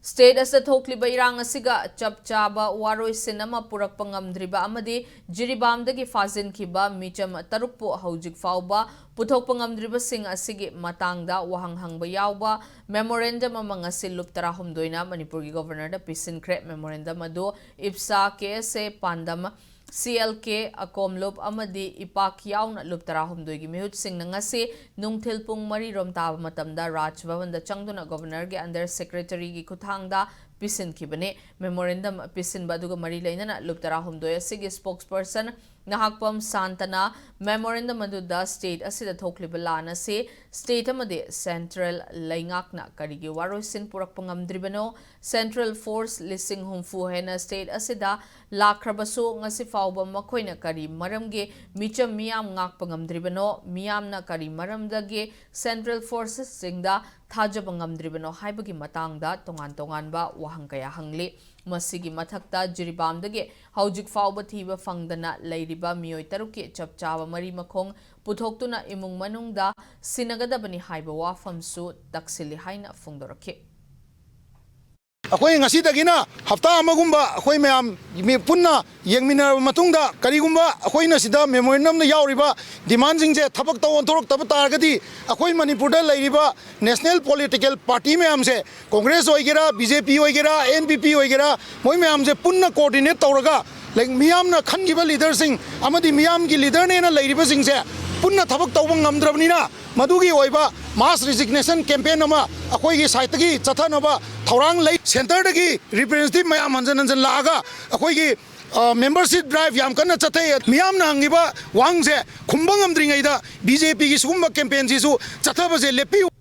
State as the Tokliba Irangasiga, Chap Chaba, Waroi Cinema, Purak Pangamdriba Amadi, Jiribam the Gifazin Kiba, Micham Tarupo, Haujik Fauba, Putok Pangamdriba Sing Asigi, Matangda, Wahang Hangbayauba, Memorandum among Asilup Tarahum Doina, Manipuri Governor, the Pisin Crep Memorandum Ado, IPSA, KSA, Pandam. CLK akomlop amadi ipak yauna lup tarahum doigi mihut sing nangasi nungthil pung mari rom taba matamda Raj Bhavan da changduna governor ge under secretary gi kuthangda pisin kibane memorandum pisin baduga mari lainana lup tarahum doya sigi spokesperson Nahakpam Santana memorandum aduda state asida thokliba lana se state amade central laingakna karigi waroisin purak pangamdribano central force lising humfu hena state asida lakrabaso ngasi fauba makoina kari maramge micham miyam ngak pangamdribano miyamna kari maramdage central forces singda thajaba ngamdribano haibagi matangda tongan ba wahang kaya hangli Masigi mathakta jiribamdage haujik fauba thiba fangdana leiriba mioi taruki chapchaba mari makhong puthoktuna imung manungda sinagadabani haiba wafamsu taksili haina fungdorake अखोई ngasidaगina hafta amagumba akhoi mayam mi punna yengmina matungda karigumba akhoi na sida memorandum na yauriba demand sing je thabak taw thorok tab targadi akhoi manipur da lairiba national political party mayam se congress oigera bjp oigera npp oigera moi mayam je punna coordinate tawraga like miyam na khangiba leader sing amadi miyam gi leader ne na lairiba sing se punna thabak tawba ngamdrabnina madugi oiba mass resignation campaign ama akhoi gi site gi chathanaba thorang lei center dagi representative mayam hanjan hanjan laga akhoi gi membership drive yam kana chathay miyam na hangiba wangse khumbang amdringai da bjp gi sugumba campaign ji su chathaba je lepi